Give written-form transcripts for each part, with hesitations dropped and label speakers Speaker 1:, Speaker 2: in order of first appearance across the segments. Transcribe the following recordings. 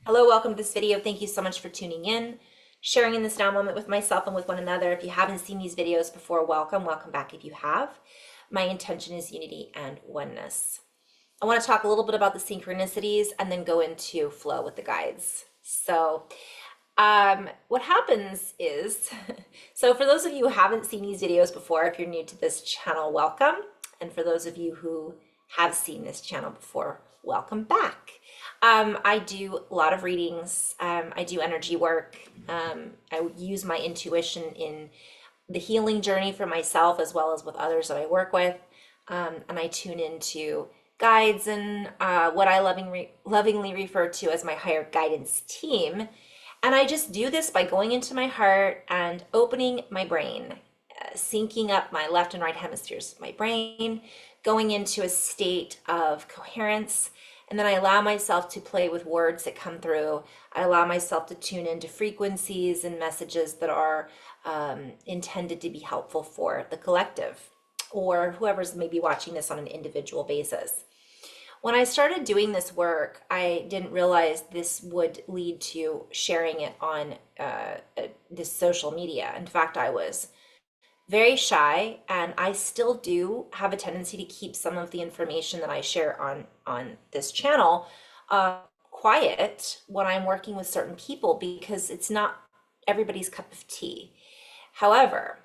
Speaker 1: Hello, welcome to this video. Thank you so much for tuning in, sharing in this now moment with myself and with one another. If you haven't seen these videos before, welcome back if you have. My intention is unity and oneness. I want to talk a little bit about the synchronicities and then go into flow with the guides. What happens is, so for those of you who haven't seen these videos before, if you're new to this channel, welcome. And for those of you who have seen this channel before, welcome back. I do a lot of readings. I do energy work. I use my intuition in the healing journey for myself as well as with others that I work with. And I tune into guides and what I lovingly refer to as my higher guidance team. And I just do this by going into my heart and opening my brain, syncing up my left and right hemispheres of my brain, going into a state of coherence. And then I allow myself to play with words that come through. I allow myself to tune into frequencies and messages that are intended to be helpful for the collective or whoever's maybe watching this on an individual basis. When I started doing this work, I didn't realize this would lead to sharing it on this social media. In fact, I was very shy, and I still do have a tendency to keep some of the information that I share on this channel quiet when I'm working with certain people because it's not everybody's cup of tea. However,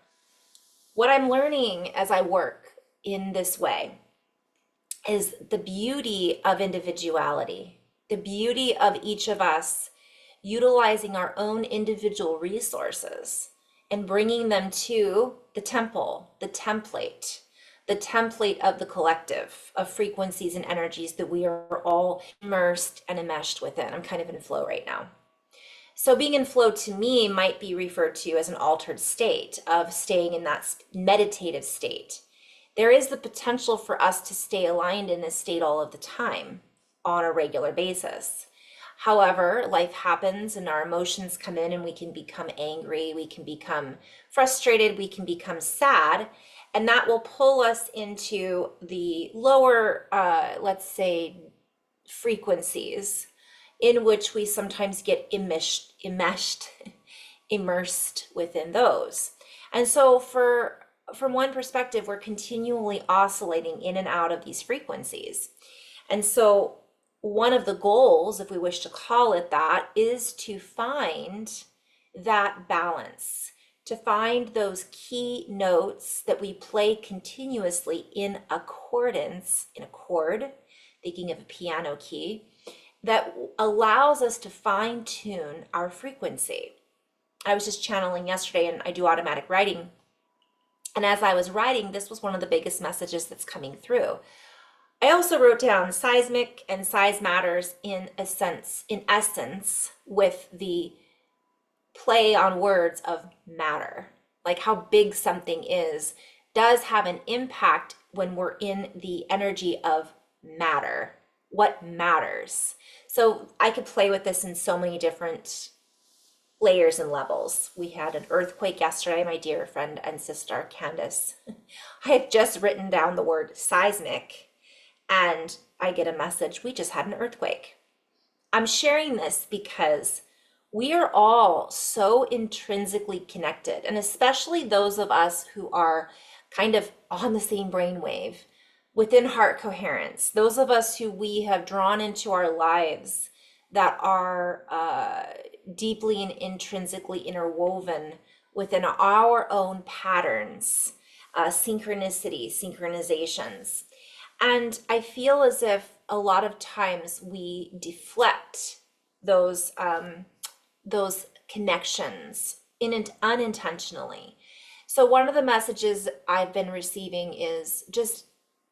Speaker 1: what I'm learning as I work in this way is the beauty of individuality, the beauty of each of us utilizing our own individual resources and bringing them to the temple, the template of the collective of frequencies and energies that we are all immersed and enmeshed within. I'm kind of in flow right now. So being in flow to me might be referred to as an altered state of staying in that meditative state. There is the potential for us to stay aligned in this state all of the time on a regular basis. However, life happens and our emotions come in and we can become angry, we can become frustrated, we can become sad, and that will pull us into the lower, let's say, frequencies in which we sometimes get immersed within those. And so from one perspective, we're continually oscillating in and out of these frequencies. And so one of the goals, if we wish to call it that, is to find that balance, to find those key notes that we play continuously in accordance, in accord, thinking of a piano key, that allows us to fine tune our frequency. I was just channeling yesterday and I do automatic writing. And as I was writing, this was one of the biggest messages that's coming through. I also wrote down seismic and size matters in essence, with the play on words of matter. Like how big something is does have an impact when we're in the energy of matter. What matters? So I could play with this in so many different layers and levels. We had an earthquake yesterday, my dear friend and sister, Candace. I had just written down the word seismic and I get a message, we just had an earthquake. I'm sharing this because we are all so intrinsically connected, and especially those of us who are kind of on the same brainwave within heart coherence, those of us who we have drawn into our lives that are deeply and intrinsically interwoven within our own patterns, synchronizations. And I feel as if a lot of times we deflect those connections unintentionally. So one of the messages I've been receiving is just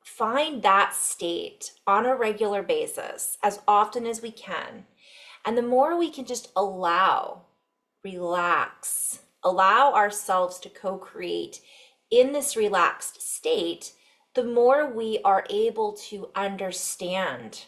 Speaker 1: find that state on a regular basis as often as we can. And the more we can just relax, allow ourselves to co-create in this relaxed state, the more we are able to understand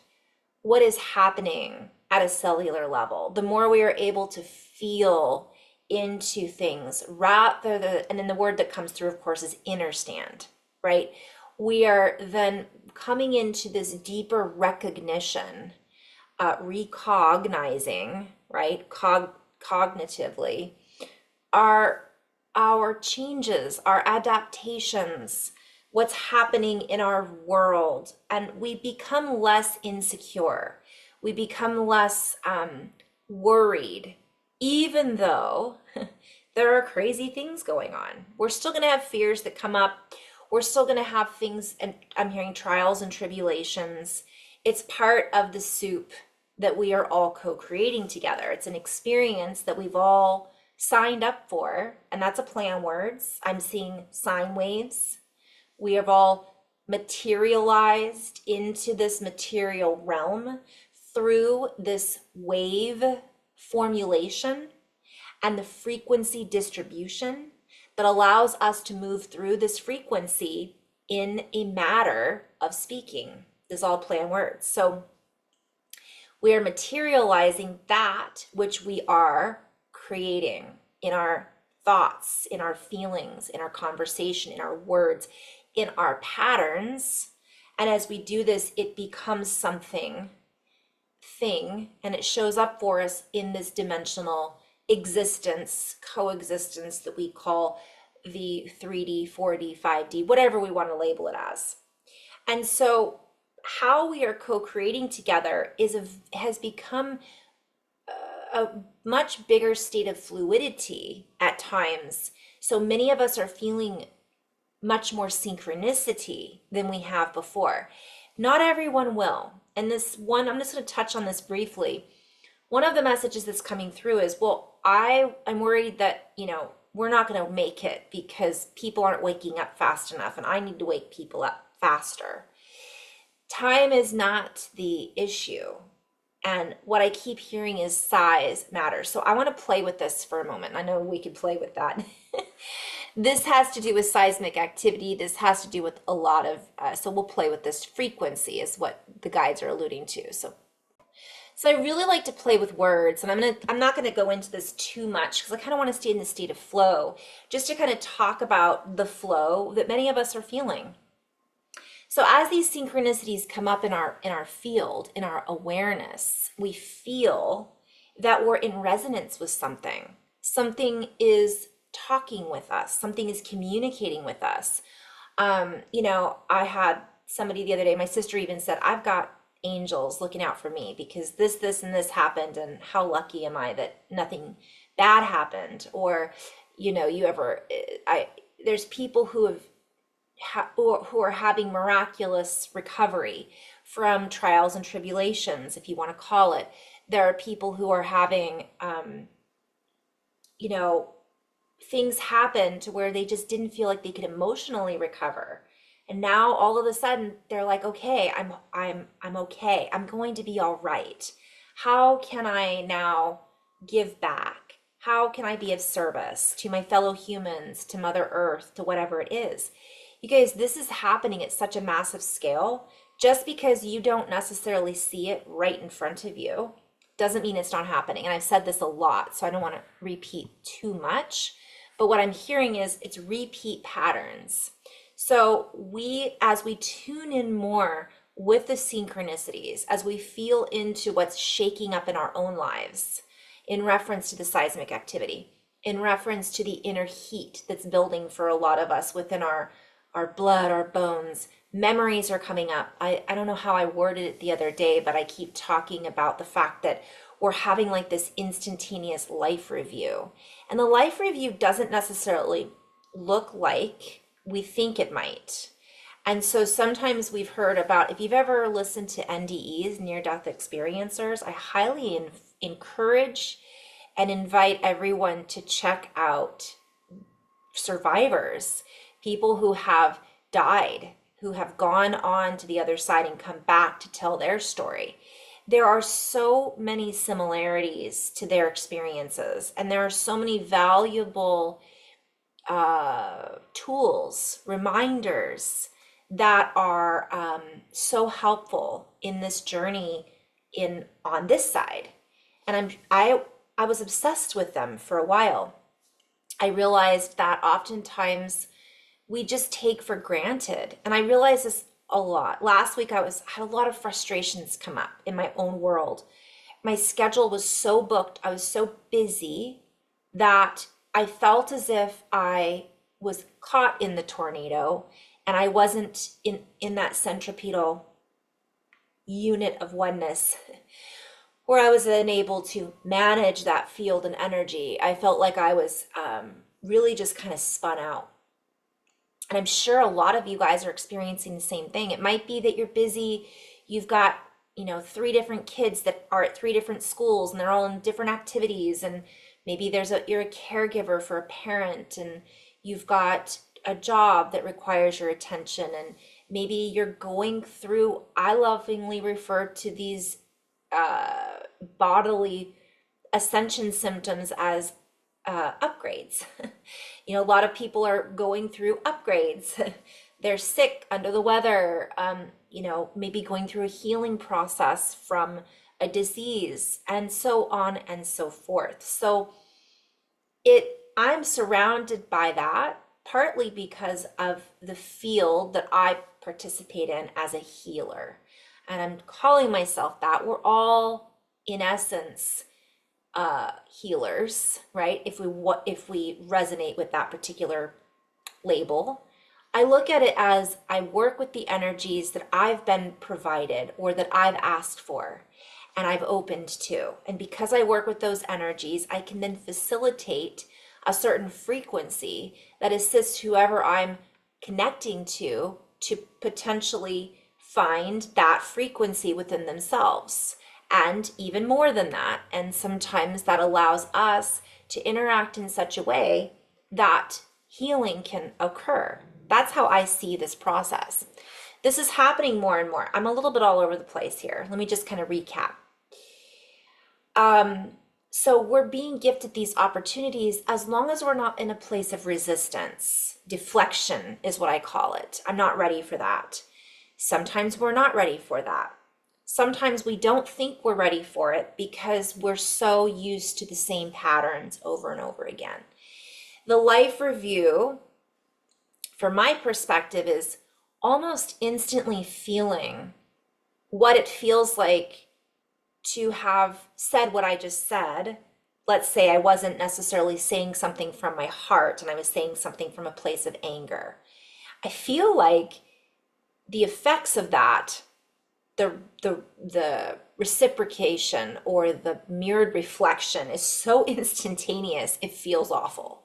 Speaker 1: what is happening at a cellular level, the more we are able to feel into things rather than, and then the word that comes through, of course, is understand, right? We are then coming into this deeper recognition recognizing, right, cognitively, our changes, our adaptations, what's happening in our world, and we become less insecure. We become less worried, even though there are crazy things going on. We're still going to have fears that come up. We're still going to have things, and I'm hearing trials and tribulations. It's part of the soup that we are all co-creating together. It's an experience that we've all signed up for, and that's a play on words. I'm seeing sine waves. We have all materialized into this material realm through this wave formulation and the frequency distribution that allows us to move through this frequency in a matter of speaking. This is all play on words. So we are materializing that which we are creating in our thoughts, in our feelings, in our conversation, in our words, in our patterns. And as we do this, it becomes something, and it shows up for us in this dimensional existence, coexistence that we call the 3D, 4D, 5D, whatever we want to label it as. And so how we are co-creating together has become a much bigger state of fluidity at times. So many of us are feeling much more synchronicity than we have before. Not everyone will. And this one, I'm just going to touch on this briefly. One of the messages that's coming through is, well, I'm worried that, we're not going to make it because people aren't waking up fast enough, and I need to wake people up faster. Time is not the issue. And what I keep hearing is size matters. So I want to play with this for a moment. I know we could play with that. This has to do with seismic activity. This has to do with a lot of, so we'll play with this. Frequency is what the guides are alluding to. So I really like to play with words, and I'm not going to go into this too much because I kind of want to stay in the state of flow, just to kind of talk about the flow that many of us are feeling. So as these synchronicities come up in our field, in our awareness, we feel that we're in resonance with something. Something is talking with us. Something is communicating with us. I had somebody the other day, my sister even said, I've got angels looking out for me because this, and this happened, and how lucky am I that nothing bad happened. Or, there's people who are having miraculous recovery from trials and tribulations, if you want to call it. There are people who are having, things happen to where they just didn't feel like they could emotionally recover. And now all of a sudden they're like, okay, I'm okay. I'm going to be all right. How can I now give back? How can I be of service to my fellow humans, to Mother Earth, to whatever it is? You guys, this is happening at such a massive scale. Just because you don't necessarily see it right in front of you doesn't mean it's not happening. And I've said this a lot, so I don't want to repeat too much. But what I'm hearing is it's repeat patterns. So as we tune in more with the synchronicities, as we feel into what's shaking up in our own lives, in reference to the seismic activity, in reference to the inner heat that's building for a lot of us within our blood, our bones, memories are coming up. I don't know how I worded it the other day, but I keep talking about the fact that we're having like this instantaneous life review. And the life review doesn't necessarily look like we think it might. And so sometimes we've heard about, if you've ever listened to NDEs, near-death experiencers, I highly encourage and invite everyone to check out survivors, people who have died, who have gone on to the other side and come back to tell their story. There are so many similarities to their experiences, and there are so many valuable tools, reminders that are so helpful in this journey on this side. And I was obsessed with them for a while. I realized that oftentimes we just take for granted, and I realized this a lot. Last week had a lot of frustrations come up in my own world. My schedule was so booked, I was so busy that I felt as if I was caught in the tornado and I wasn't in that centripetal unit of oneness where I was unable to manage that field and energy. I felt like I was really just kind of spun out. And I'm sure a lot of you guys are experiencing the same thing. It might be that you're busy, you've got, 3 different kids that are at 3 different schools and they're all in different activities. And maybe you're a caregiver for a parent and you've got a job that requires your attention. And maybe you're going through, I lovingly refer to these bodily ascension symptoms as upgrades. A lot of people are going through upgrades. They're sick, under the weather, maybe going through a healing process from a disease, and so on and so forth. So I'm surrounded by that, partly because of the field that I participate in as a healer. And I'm calling myself that. We're all, in essence, healers, right? If we resonate with that particular label. I look at it as I work with the energies that I've been provided or that I've asked for and I've opened to. And because I work with those energies, I can then facilitate a certain frequency that assists whoever I'm connecting to potentially find that frequency within themselves. And even more than that. And sometimes that allows us to interact in such a way that healing can occur. That's how I see this process. This is happening more and more. I'm a little bit all over the place here. Let me just kind of recap. So we're being gifted these opportunities as long as we're not in a place of resistance. Deflection is what I call it. I'm not ready for that. Sometimes we're not ready for that. Sometimes we don't think we're ready for it because we're so used to the same patterns over and over again. The life review, from my perspective, is almost instantly feeling what it feels like to have said what I just said. Let's say I wasn't necessarily saying something from my heart and I was saying something from a place of anger. I feel like the effects of that, the reciprocation or the mirrored reflection is so instantaneous, it feels awful.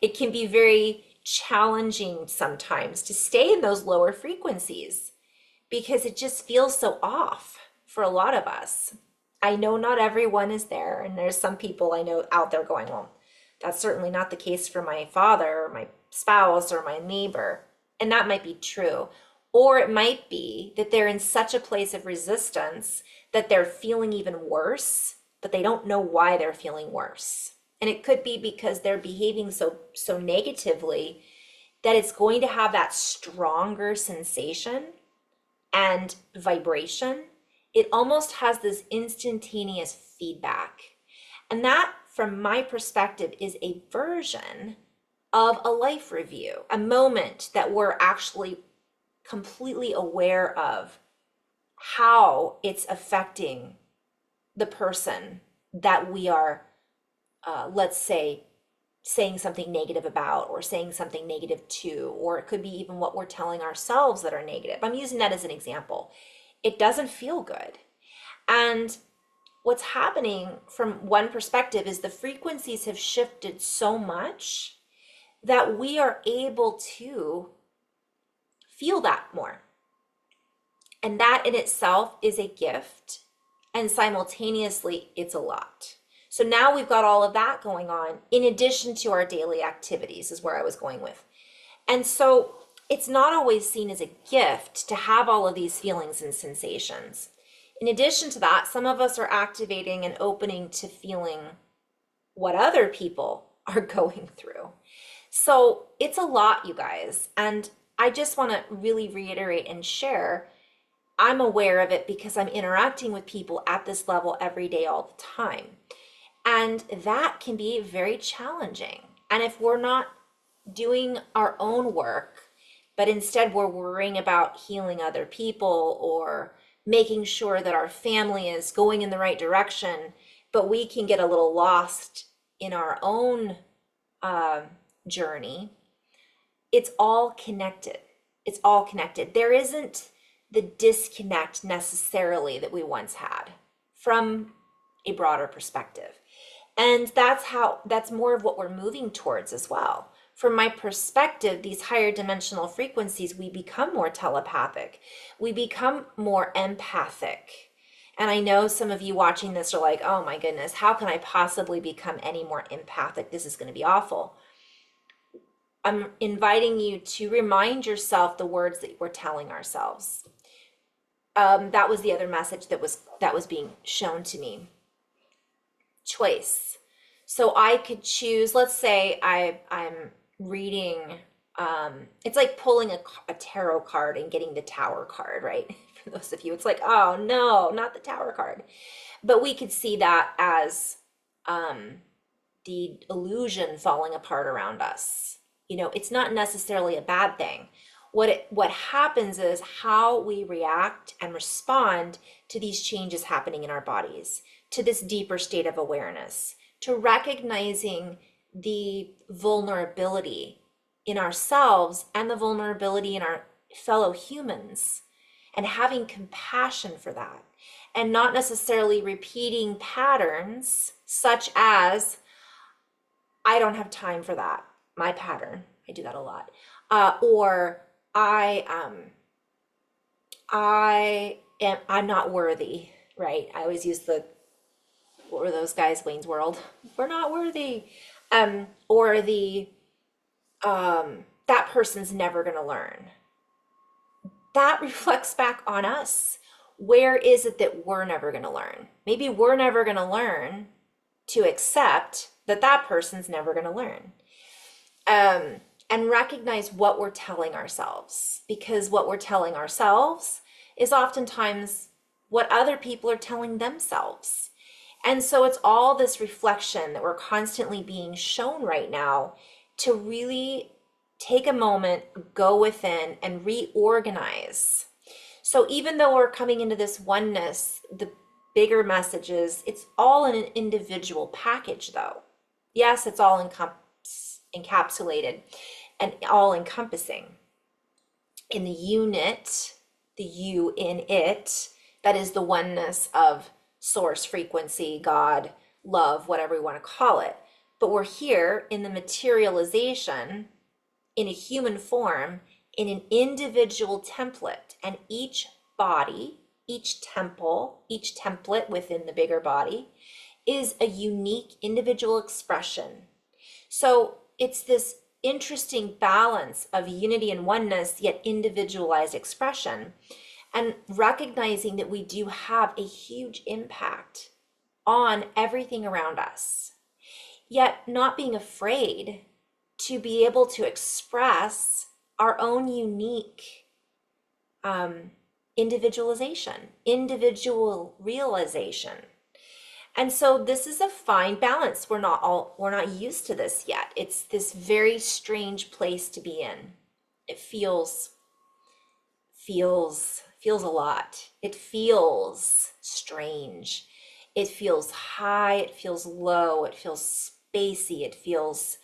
Speaker 1: It can be very challenging sometimes to stay in those lower frequencies because it just feels so off for a lot of us. I know not everyone is there, and there's some people I know out there going, well, that's certainly not the case for my father or my spouse or my neighbor. And that might be true. Or it might be that they're in such a place of resistance that they're feeling even worse, but they don't know why they're feeling worse. And it could be because they're behaving so negatively that it's going to have that stronger sensation and vibration. It almost has this instantaneous feedback. And that, from my perspective, is a version of a life review, a moment that we're actually completely aware of how it's affecting the person that we are, let's say, saying something negative about or saying something negative to, or it could be even what we're telling ourselves that are negative. I'm using that as an example. It doesn't feel good. And what's happening from one perspective is the frequencies have shifted so much that we are able to feel that more. And that in itself is a gift, and simultaneously it's a lot. So now we've got all of that going on in addition to our daily activities, is where I was going with. And so it's not always seen as a gift to have all of these feelings and sensations. In addition to that, some of us are activating and opening to feeling what other people are going through. So it's a lot, you guys. And I just want to really reiterate and share, I'm aware of it because I'm interacting with people at this level every day, all the time. And that can be very challenging. And if we're not doing our own work but instead we're worrying about healing other people or making sure that our family is going in the right direction, but we can get a little lost in our own journey. It's all connected. It's all connected. There isn't the disconnect necessarily that we once had from a broader perspective. And that's more of what we're moving towards as well. From my perspective, these higher dimensional frequencies, we become more telepathic. We become more empathic. And I know some of you watching this are like, oh my goodness, how can I possibly become any more empathic? This is going to be awful. I'm inviting you to remind yourself the words that we're telling ourselves. That was the other message that was being shown to me. Choice. So I could choose, let's say I'm reading, it's like pulling a tarot card and getting the Tower card, right? For those of you, it's like, oh no, not the Tower card. But we could see that as the illusion falling apart around us. It's not necessarily a bad thing. What happens is how we react and respond to these changes happening in our bodies, to this deeper state of awareness, to recognizing the vulnerability in ourselves and the vulnerability in our fellow humans, and having compassion for that, and not necessarily repeating patterns such as, I don't have time for that. My pattern, I do that a lot. Or I'm not worthy, right? I always use what were those guys, Wayne's World? We're not worthy. Or that person's never gonna learn. That reflects back on us. Where is it that we're never gonna learn? Maybe we're never gonna learn to accept that person's never gonna learn. And recognize what we're telling ourselves, because what we're telling ourselves is oftentimes what other people are telling themselves. And so it's all this reflection that we're constantly being shown right now to really take a moment, go within, and reorganize. So even though we're coming into this oneness, the bigger message is it's all in an individual package though. Yes, it's all encapsulated and all encompassing in the unit, the you in it, that is the oneness of source, frequency, God, love, whatever we want to call it. But we're here in the materialization in a human form, in an individual template, and each body, each temple, each template within the bigger body is a unique individual expression. So it's this interesting balance of unity and oneness, yet individualized expression, and recognizing that we do have a huge impact on everything around us, yet not being afraid to be able to express our own unique individualization, individual realization. And so this is a fine balance. We're not used to this yet. It's this very strange place to be in. It feels a lot. It feels strange. It feels high, it feels low, it feels spacey, it feels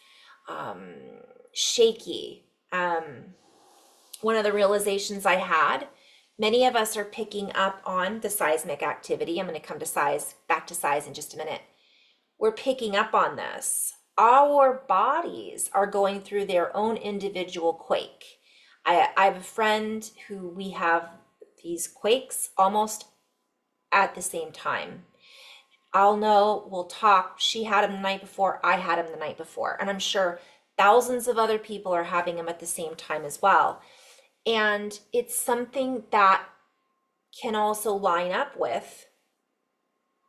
Speaker 1: shaky. One of the realizations I had, many of us are picking up on the seismic activity. I'm going to come to back to size in just a minute. We're picking up on this. Our bodies are going through their own individual quake. I have a friend who we have these quakes almost at the same time. I'll know, we'll talk. She had him the night before, I had him the night before. And I'm sure thousands of other people are having them at the same time as well. And it's something that can also line up with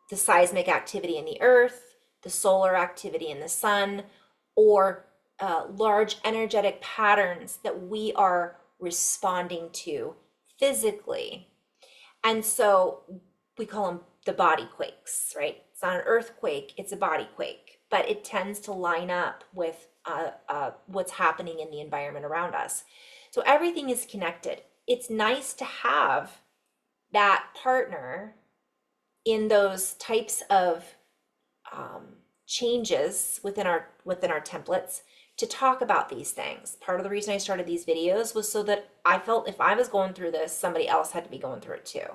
Speaker 1: the seismic activity in the earth, the solar activity in the sun, or large energetic patterns that we are responding to physically. And so we call them the body quakes, right? It's not an earthquake, it's a body quake, but it tends to line up with what's happening in the environment around us. So everything is connected. It's nice to have that partner in those types of changes within our templates to talk about these things. Part of the reason I started these videos was so that I felt if I was going through this, somebody else had to be going through it too.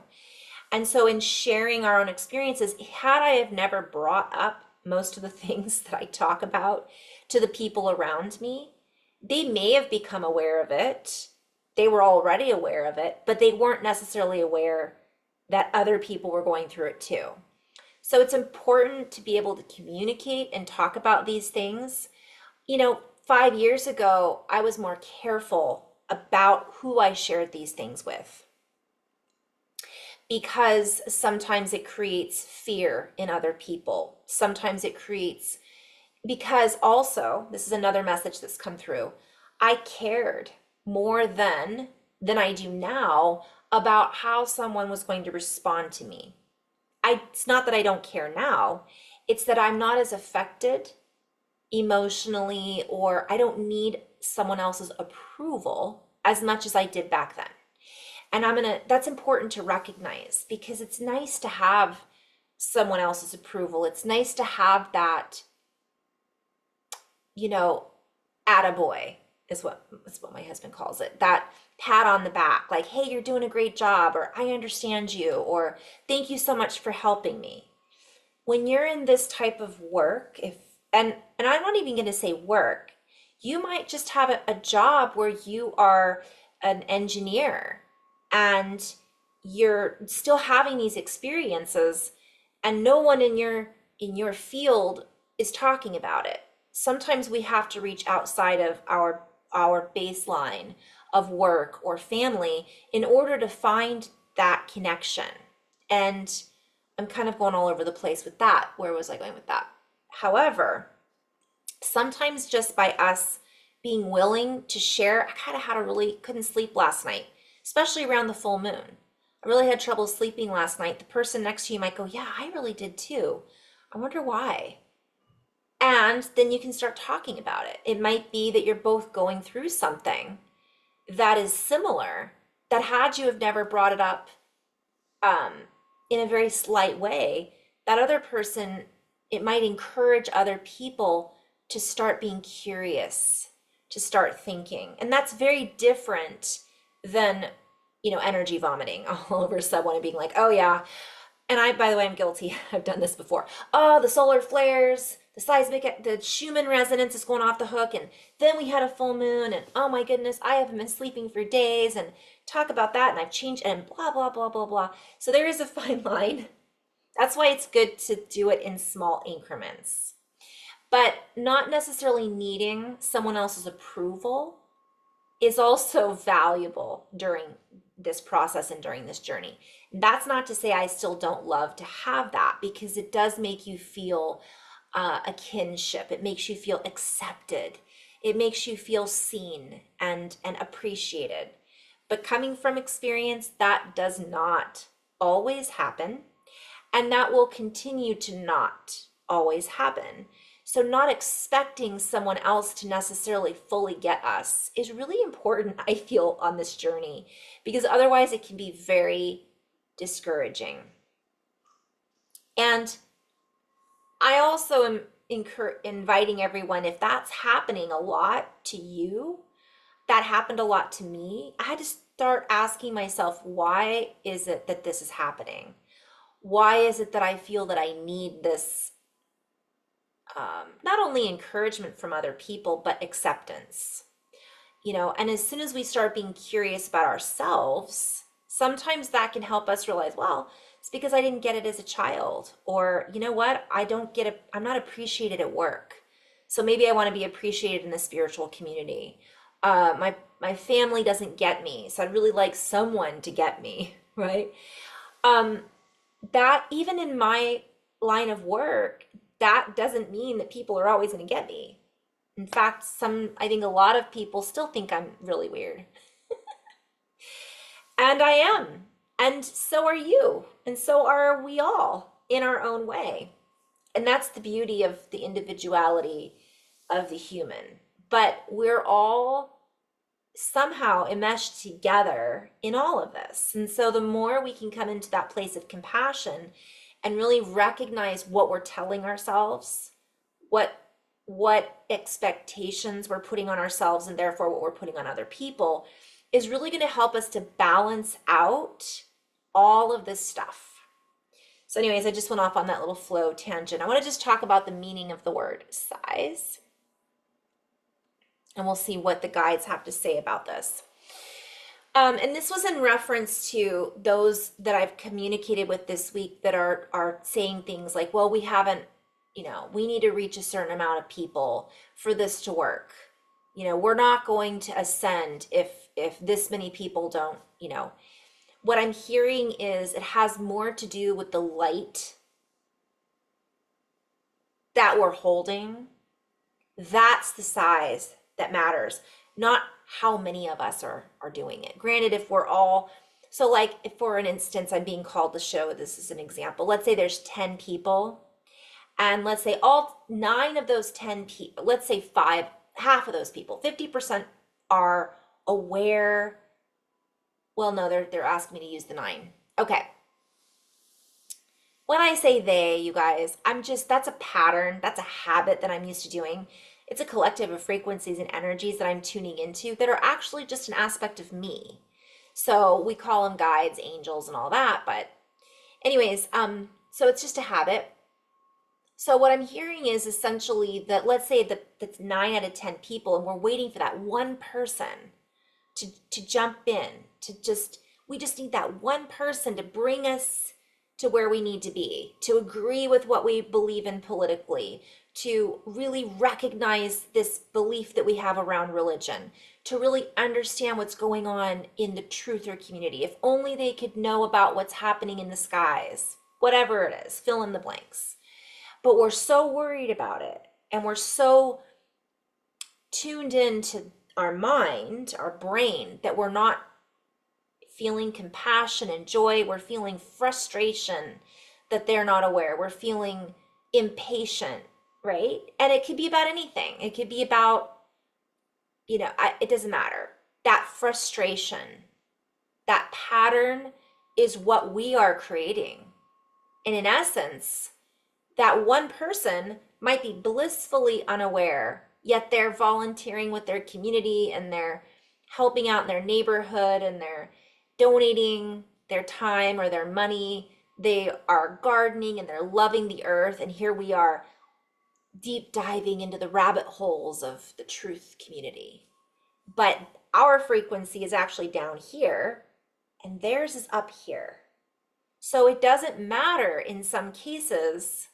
Speaker 1: And so in sharing our own experiences, had I have never brought up most of the things that I talk about to the people around me, they may have become aware of it. They were already aware of it, but they weren't necessarily aware that other people were going through it too. So it's important to be able to communicate and talk about these things. 5 years ago, I was more careful about who I shared these things with, because sometimes it creates fear in other people. Sometimes it creates, because also, this is another message that's come through, I cared more than I do now about how someone was going to respond to me. It's not that I don't care now, it's that I'm not as affected emotionally, or I don't need someone else's approval as much as I did back then. And that's important to recognize, because it's nice to have someone else's approval. It's nice to have that, attaboy is what my husband calls it. That pat on the back, like, hey, you're doing a great job, or I understand you, or thank you so much for helping me. When you're in this type of work, and I'm not even going to say work, you might just have a job where you are an engineer and you're still having these experiences and no one in your field is talking about it. Sometimes we have to reach outside of our baseline of work or family in order to find that connection. And I'm kind of going all over the place with that. Where was I going with that? However, sometimes just by us being willing to share, I kind of couldn't sleep last night, especially around the full moon. I really had trouble sleeping last night. The person next to you might go, yeah, I really did too. I wonder why. And then you can start talking about it. It might be that you're both going through something that is similar, that had you have never brought it up in a very slight way, that other person, it might encourage other people to start being curious, to start thinking. And that's very different than, energy vomiting all over someone and being like, oh yeah. And by the way, I'm guilty. I've done this before. Oh, the solar flares, the seismic, the Schumann resonance is going off the hook. And then we had a full moon and oh my goodness, I haven't been sleeping for days, and talk about that. And I've changed and blah, blah, blah, blah, blah. So there is a fine line. That's why it's good to do it in small increments, but not necessarily needing someone else's approval is also valuable during this process and during this journey. That's not to say I still don't love to have that, because it does make you feel a kinship. It makes you feel accepted. It makes you feel seen and appreciated. But coming from experience, that does not always happen, and that will continue to not always happen. So not expecting someone else to necessarily fully get us is really important, I feel, on this journey, because otherwise it can be very discouraging. And I also am inviting everyone, if that's happening a lot to you, that happened a lot to me, I had to start asking myself, why is it that this is happening? Why is it that I feel that I need this, not only encouragement from other people, but acceptance? And as soon as we start being curious about ourselves, sometimes that can help us realize, well, it's because I didn't get it as a child, or you know what, I'm not appreciated at work. So maybe I want to be appreciated in the spiritual community. My family doesn't get me, so I'd really like someone to get me, right? That even in my line of work, that doesn't mean that people are always going to get me. In fact, I think a lot of people still think I'm really weird. And I am. And so are you. And so are we all in our own way. And that's the beauty of the individuality of the human. But we're all somehow enmeshed together in all of this. And so the more we can come into that place of compassion and really recognize what we're telling ourselves, what expectations we're putting on ourselves, and therefore what we're putting on other people, is really going to help us to balance out all of this stuff. So anyways, I just went off on that little flow tangent. I want to just talk about the meaning of the word size, and we'll see what the guides have to say about this. And this was in reference to those that I've communicated with this week that are saying things like, well, we haven't, we need to reach a certain amount of people for this to work. We're not going to ascend if this many people don't, What I'm hearing is it has more to do with the light that we're holding. That's the size that matters, not how many of us are doing it. Granted, if we're all, so like if for an instance, I'm being called to show, this is an example. Let's say there's 10 people, and let's say all 9 of those 10 people, let's say half of those people, 50% are aware. Well, no, they're asking me to use the 9. Okay. When I say they, you guys, that's a pattern, that's a habit that I'm used to doing. It's a collective of frequencies and energies that I'm tuning into that are actually just an aspect of me. So we call them guides, angels, and all that. But anyways, so it's just a habit. So what I'm hearing is essentially that, let's say that's 9 out of 10 people, and we're waiting for that one person to jump in, we just need that one person to bring us to where we need to be, to agree with what we believe in politically, to really recognize this belief that we have around religion, to really understand what's going on in the truther community. If only they could know about what's happening in the skies, whatever it is, fill in the blanks. But we're so worried about it, and we're so tuned into our mind, our brain, that we're not feeling compassion and joy. We're feeling frustration that they're not aware. We're feeling impatient, right? And it could be about anything. It could be about, it doesn't matter. That frustration, that pattern is what we are creating. And in essence, that one person might be blissfully unaware, yet they're volunteering with their community, and they're helping out in their neighborhood, and they're donating their time or their money. They are gardening and they're loving the earth. And here we are deep diving into the rabbit holes of the truth community. But our frequency is actually down here, and theirs is up here. So it doesn't matter in some cases.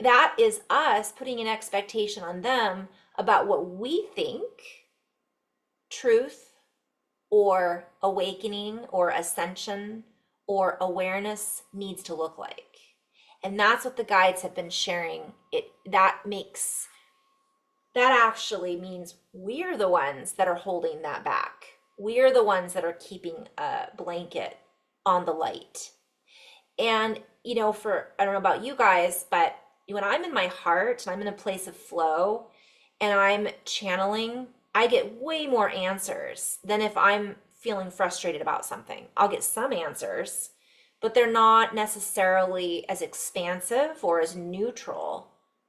Speaker 1: That is us putting an expectation on them about what we think truth or awakening or ascension or awareness needs to look like. And that's what the guides have been sharing. That actually means we're the ones that are holding that back. We're the ones that are keeping a blanket on the light. And, I don't know about you guys, but when I'm in my heart and I'm in a place of flow and I'm channeling, I get way more answers than if I'm feeling frustrated about something. I'll get some answers, but they're not necessarily as expansive or as neutral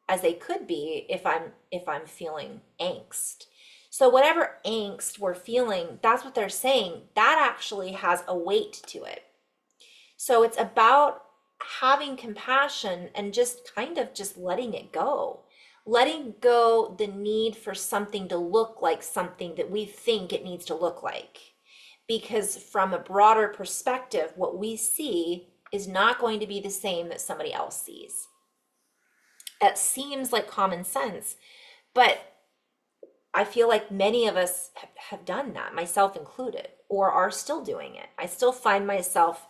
Speaker 1: as they could be if I'm feeling angst. So whatever angst we're feeling, that's what they're saying. That actually has a weight to it. So it's about having compassion and just kind of just letting it go. Letting go the need for something to look like something that we think it needs to look like. Because from a broader perspective, what we see is not going to be the same that somebody else sees. It seems like common sense, but I feel like many of us have done that, myself included, or are still doing it. I still find myself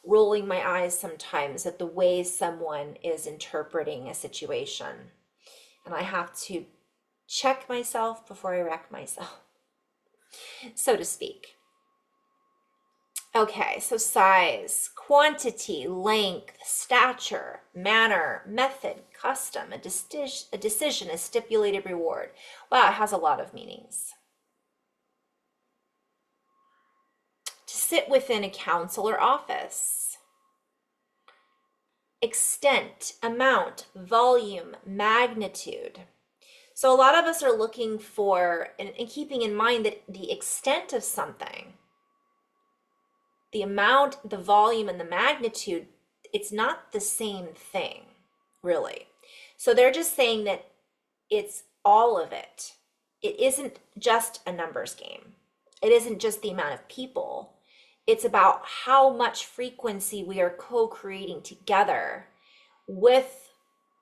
Speaker 1: rolling my eyes sometimes at the way someone is interpreting a situation. And I have to check myself before I wreck myself, so to speak. Okay, so size, quantity, length, stature, manner, method, custom, a decision, a stipulated reward. Wow, it has a lot of meanings. sit within a counselor office. Extent, amount, volume, magnitude. So a lot of us are looking for, and keeping in mind that the extent of something, the amount, the volume, and the magnitude, it's not the same thing, really. So they're just saying that it's all of it. It isn't just a numbers game. It isn't just the amount of people. It's about how much frequency we are co-creating together with,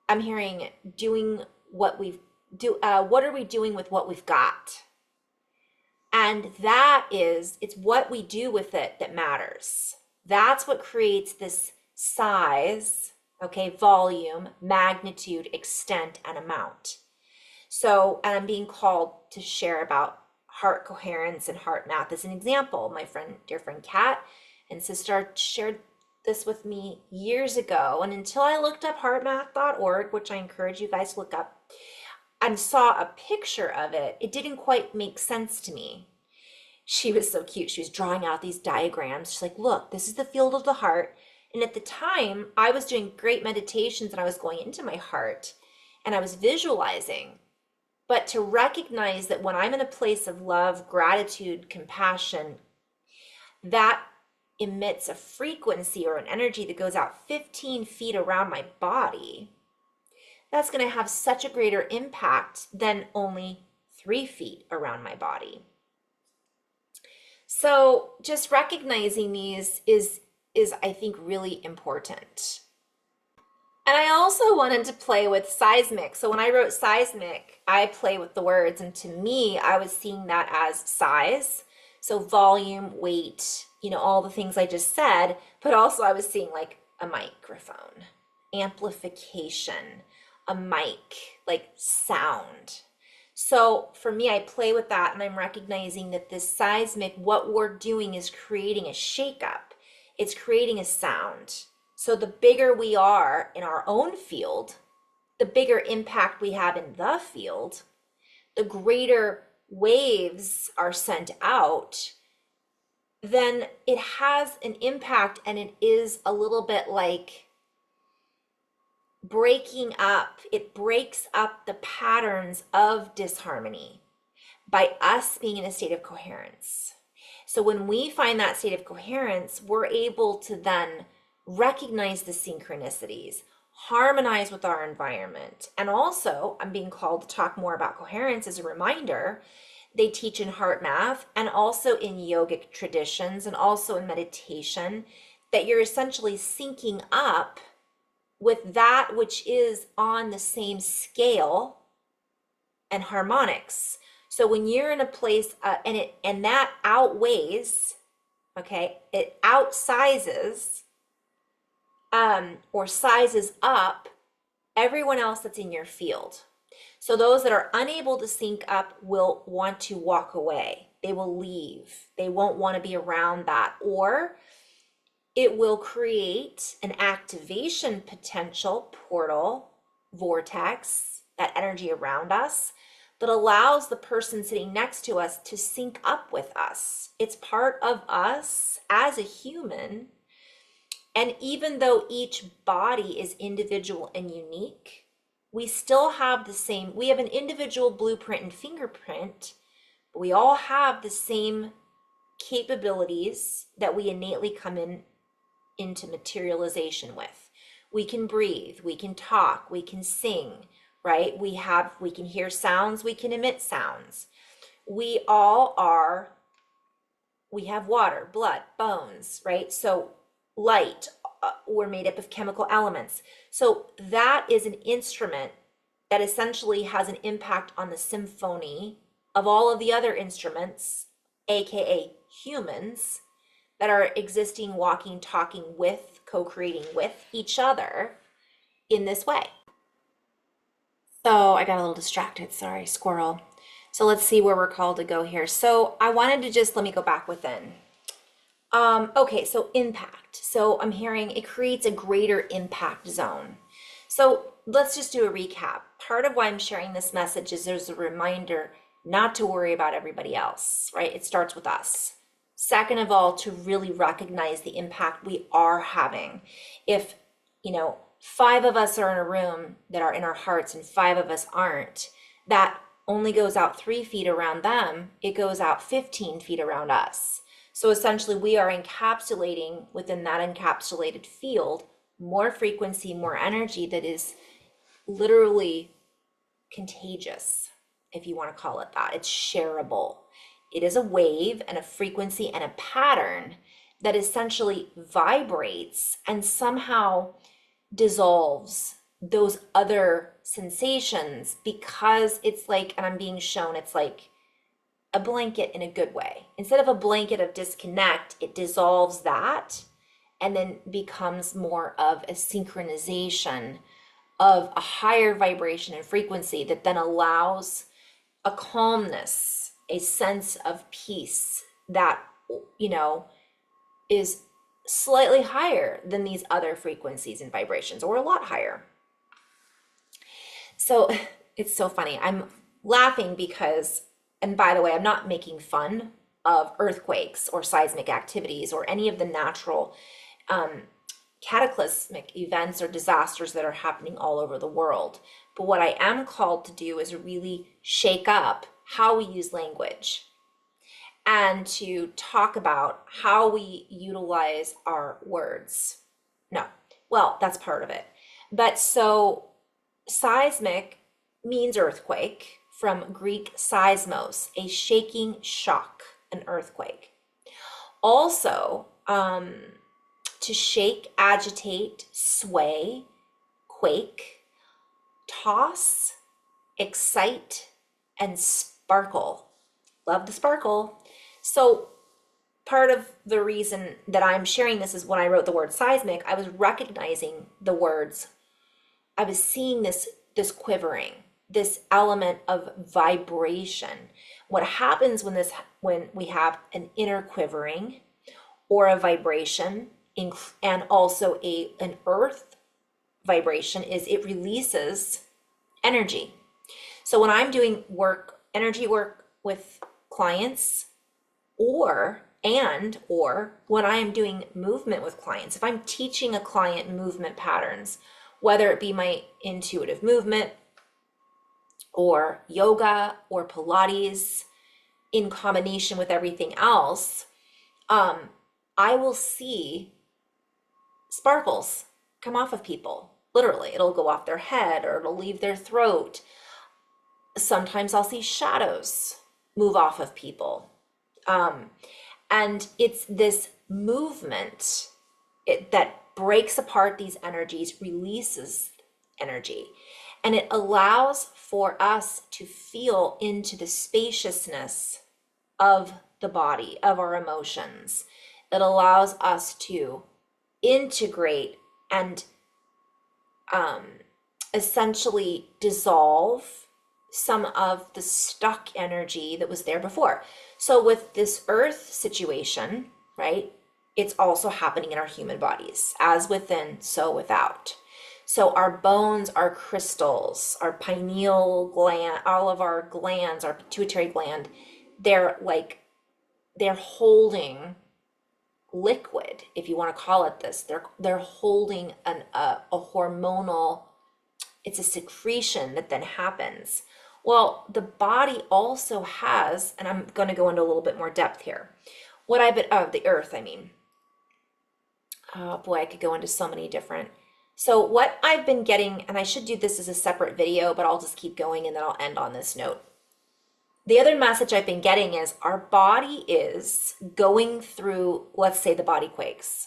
Speaker 1: I'm hearing, doing what we've what are we doing with what we've got? And that is, it's what we do with it that matters. That's what creates this size, okay, volume, magnitude, extent, and amount. So, and I'm being called to share about heart coherence and heart math as an example. My friend, dear friend Kat and sister shared this with me years ago. And until I looked up heartmath.org, which I encourage you guys to look up, and saw a picture of it, it didn't quite make sense to me. She was so cute. She was drawing out these diagrams. She's like, look, this is the field of the heart. And at the time, I was doing great meditations and I was going into my heart and I was visualizing. But to recognize that when I'm in a place of love, gratitude, compassion, that emits a frequency or an energy that goes out 15 feet around my body, that's going to have such a greater impact than only 3 feet around my body. So just recognizing these is I think really important. And I also wanted to play with seismic. So when I wrote seismic, I play with the words, and to me, I was seeing that as size. So volume, weight, all the things I just said, but also I was seeing like a microphone, amplification, a mic, like sound. So for me, I play with that and I'm recognizing that this seismic, what we're doing is creating a shakeup. It's creating a sound. So the bigger we are in our own field, the bigger impact we have in the field, the greater waves are sent out, then it has an impact, and it is a little bit like breaking up. It breaks up the patterns of disharmony by us being in a state of coherence. So when we find that state of coherence, we're able to then recognize the synchronicities, harmonize with our environment. And also, I'm being called to talk more about coherence as a reminder. They teach in heart math and also in yogic traditions and also in meditation that you're essentially syncing up with that which is on the same scale and harmonics. So when you're in a place and that outweighs, okay, it outsizes or sizes up everyone else that's in your field. So those that are unable to sync up will want to walk away. They will leave. They won't want to be around that, or it will create an activation potential portal, vortex, that energy around us that allows the person sitting next to us to sync up with us. It's part of us as a human. And even though each body is individual and unique, we still have the same, we have an individual blueprint and fingerprint, but we all have the same capabilities that we innately come into materialization with. We can breathe, we can talk, we can sing, right? We can hear sounds, we can emit sounds. We have water, blood, bones, right? So light, we're made up of chemical elements. So that is an instrument that essentially has an impact on the symphony of all of the other instruments, AKA humans, that are existing, walking, talking with, co-creating with each other in this way. So I got a little distracted, sorry, squirrel. So let's see where we're called to go here. So I wanted to let me go back within. Okay, so impact. So I'm hearing it creates a greater impact zone. So let's just do a recap. Part of why I'm sharing this message is there's a reminder not to worry about everybody else, right? It starts with us. Second of all, to really recognize the impact we are having. If, 5 of us are in a room that are in our hearts and 5 of us aren't, that only goes out 3 feet around them, it goes out 15 feet around us. So essentially, we are encapsulating within that encapsulated field more frequency, more energy that is literally contagious, if you want to call it that. It's shareable. It is a wave and a frequency and a pattern that essentially vibrates and somehow dissolves those other sensations, because it's like, and I'm being shown, it's like a blanket in a good way. Instead of a blanket of disconnect, it dissolves that and then becomes more of a synchronization of a higher vibration and frequency that then allows a calmness, a sense of peace that, is slightly higher than these other frequencies and vibrations, or a lot higher. So it's so funny. I'm laughing because, and by the way, I'm not making fun of earthquakes or seismic activities or any of the natural cataclysmic events or disasters that are happening all over the world. But what I am called to do is really shake up how we use language and to talk about how we utilize our words. No, well, that's part of it. But so seismic means earthquake, from Greek seismos, a shaking shock, an earthquake. Also, to shake, agitate, sway, quake, toss, excite, and sparkle. Love the sparkle. So part of the reason that I'm sharing this is when I wrote the word seismic, I was recognizing the words. I was seeing this quivering, this element of vibration. What happens when we have an inner quivering or a vibration, and also an earth vibration, is it releases energy. So when I'm doing energy work with clients, or when I am doing movement with clients, if I'm teaching a client movement patterns, whether it be my intuitive movement or yoga or Pilates in combination with everything else, I will see sparkles come off of people. Literally, it'll go off their head or it'll leave their throat. Sometimes I'll see shadows move off of people. And it's this movement that breaks apart these energies, releases energy, and it allows for us to feel into the spaciousness of the body, of our emotions. It allows us to integrate and essentially dissolve some of the stuck energy that was there before. So with this earth situation, right, it's also happening in our human bodies, as within, so without. So our bones, our crystals, our pineal gland, all of our glands, our pituitary gland, they're holding liquid, if you want to call it this. They're holding a hormonal, it's a secretion that then happens. Well, the body also has, and I'm going to go into a little bit more depth here. The earth, I mean. Oh boy, I could go into so many different. So what I've been getting, and I should do this as a separate video, but I'll just keep going and then I'll end on this note. The other message I've been getting is our body is going through, let's say the body quakes.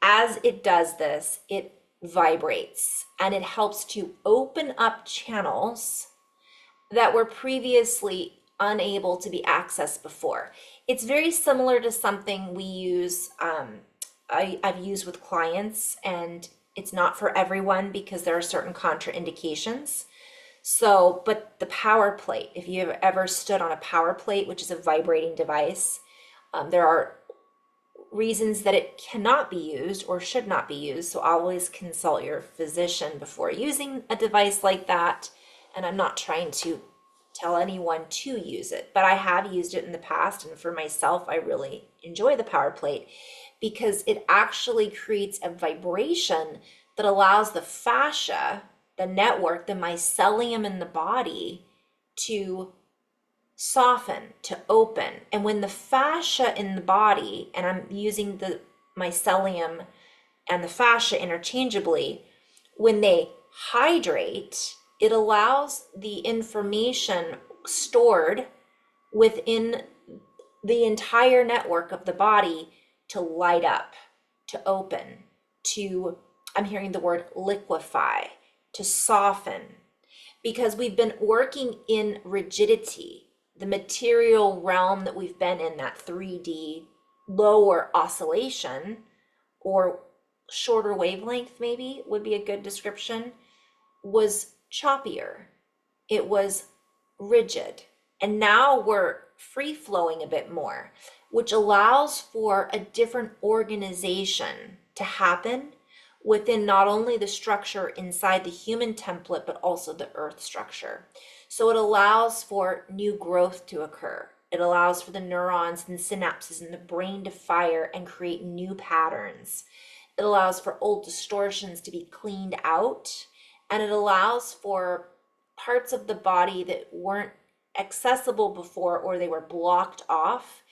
Speaker 1: As it does this, it vibrates and it helps to open up channels that were previously unable to be accessed before. It's very similar to something we use, I've used with clients, and it's not for everyone because there are certain contraindications. So, but the power plate, if you've ever stood on a power plate, which is a vibrating device, there are reasons that it cannot be used or should not be used. So always consult your physician before using a device like that. And I'm not trying to tell anyone to use it, but I have used it in the past. And for myself, I really enjoy the power plate because it actually creates a vibration that allows the fascia, the network, the mycelium in the body to soften, to open. And when the fascia in the body, and I'm using the mycelium and the fascia interchangeably, when they hydrate, it allows the information stored within the entire network of the body to light up, to open, to, I'm hearing the word liquefy, to soften, because we've been working in rigidity, the material realm that we've been in, that 3D lower oscillation or shorter wavelength, maybe would be a good description, was choppier. It was rigid. And now we're free flowing a bit more, which allows for a different organization to happen within not only the structure inside the human template, but also the earth structure. So it allows for new growth to occur. It allows for the neurons and synapses in the brain to fire and create new patterns. It allows for old distortions to be cleaned out, and it allows for parts of the body that weren't accessible before, or they were blocked off,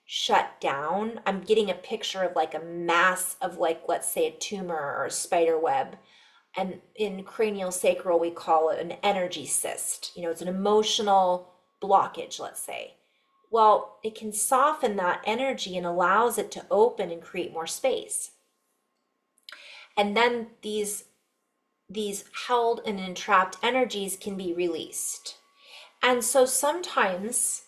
Speaker 1: shut down. I'm getting a picture of like a mass of, like, let's say a tumor or a spider web. And in cranial sacral, we call it an energy cyst. It's an emotional blockage, let's say. Well, it can soften that energy and allows it to open and create more space. And then these held and entrapped energies can be released. And so sometimes,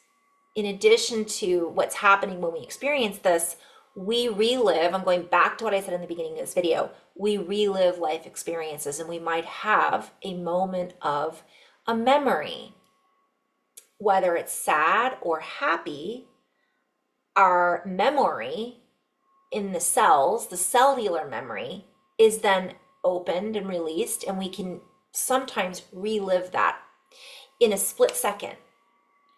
Speaker 1: in addition to what's happening when we experience this, we relive, I'm going back to what I said in the beginning of this video, we relive life experiences, and we might have a moment of a memory. Whether it's sad or happy, our memory in the cells, the cellular memory, is then opened and released, and we can sometimes relive that in a split second,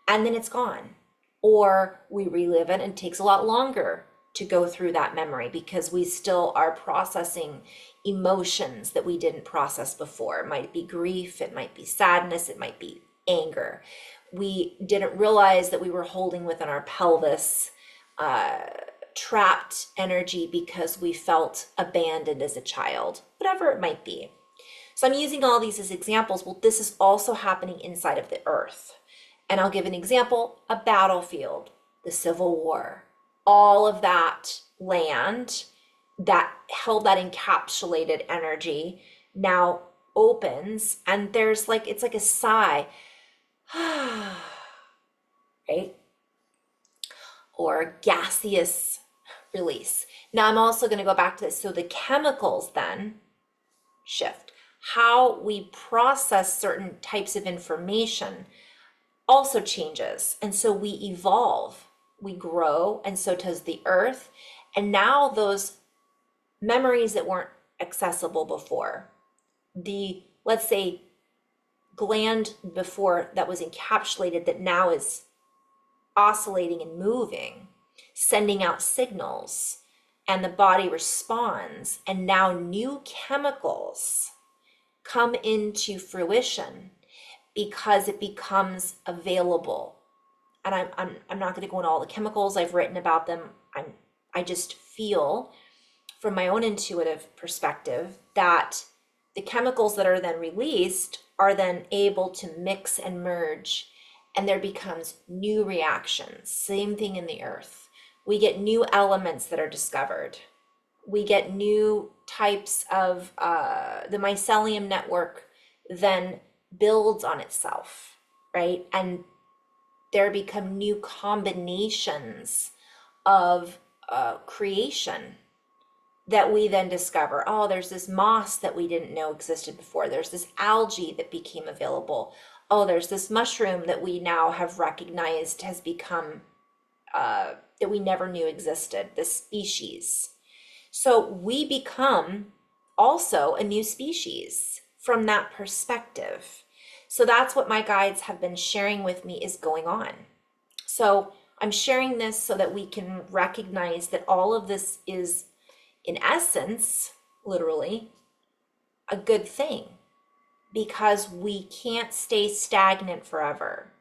Speaker 1: and then it's gone. Or we relive it and it takes a lot longer to go through that memory because we still are processing emotions that we didn't process before. It might be grief, it might be sadness, it might be anger. We didn't realize that we were holding within our pelvis trapped energy because we felt abandoned as a child, whatever it might be. So I'm using all these as examples. Well, this is also happening inside of the earth. And I'll give an example: a battlefield, the Civil War, all of that land that held that encapsulated energy now opens, and there's like, it's like a sigh, right? Or gaseous release. Now I'm also going to go back to this. So the chemicals then shift. How we process certain types of information also changes. And so we evolve, we grow, and so does the earth. And now those memories that weren't accessible before, the, let's say, gland before that was encapsulated that now is oscillating and moving, sending out signals, and the body responds, and now new chemicals come into fruition because it becomes available. And I'm not going to go into all the chemicals. I've written about them. I just feel from my own intuitive perspective that the chemicals that are then released are then able to mix and merge, and there becomes new reactions. Same thing in the earth. We get new elements that are discovered. We get new types of, the mycelium network then builds on itself, right? And there become new combinations of creation that we then discover. Oh, there's this moss that we didn't know existed before. There's this algae that became available. Oh, there's this mushroom that we now have recognized has become, that we never knew existed, this species. So we become also a new species from that perspective. So that's what my guides have been sharing with me is going on. So I'm sharing this so that we can recognize that all of this is, in essence, literally, a good thing, because we can't stay stagnant forever.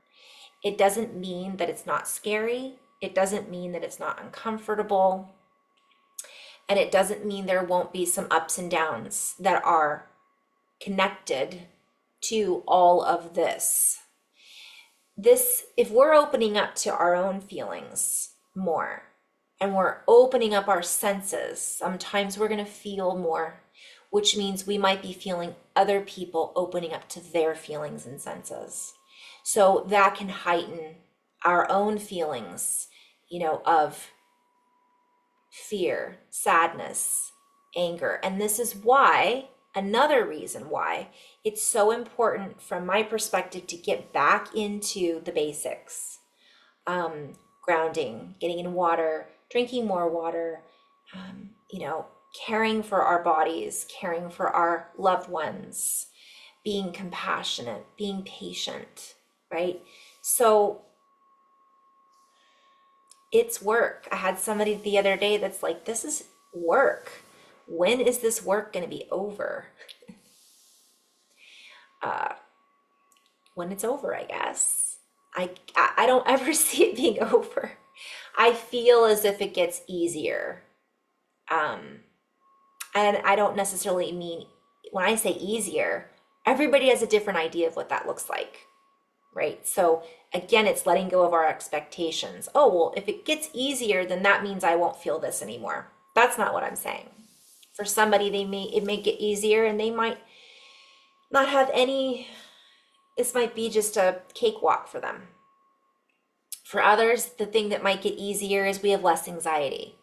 Speaker 1: It doesn't mean that it's not scary. It doesn't mean that it's not uncomfortable. And it doesn't mean there won't be some ups and downs that are connected to all of this. If we're opening up to our own feelings more and we're opening up our senses, sometimes we're going to feel more, which means we might be feeling other people opening up to their feelings and senses. So that can heighten our own feelings, of fear, sadness, anger. And this is why, another reason why it's so important from my perspective to get back into the basics. Grounding, getting in water, drinking more water, caring for our bodies, caring for our loved ones, being compassionate, being patient, right? So it's work. I had somebody the other day that's like, this is work. When is this work going to be over? When it's over, I guess. I don't ever see it being over. I feel as if it gets easier. And I don't necessarily mean, when I say easier, everybody has a different idea of what that looks like, right? So again, it's letting go of our expectations. Oh, well, if it gets easier, then that means I won't feel this anymore. That's not what I'm saying. For somebody, it may get easier and they might not have any, this might be just a cakewalk for them. For others, the thing that might get easier is we have less anxiety.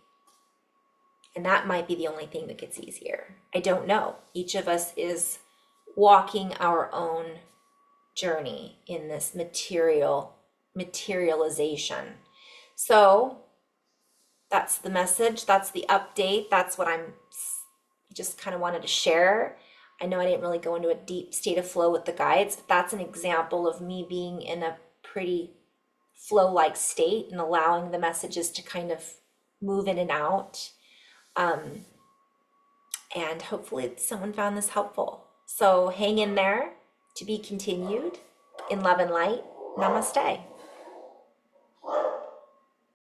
Speaker 1: And that might be the only thing that gets easier. I don't know. Each of us is walking our own journey in this materialization. So that's the message. That's the update. That's what I'm just kind of wanted to share. I know I didn't really go into a deep state of flow with the guides, but that's an example of me being in a pretty flow-like state and allowing the messages to kind of move in and out. And hopefully someone found this helpful. So hang in there, to be continued. In love and light. Namaste.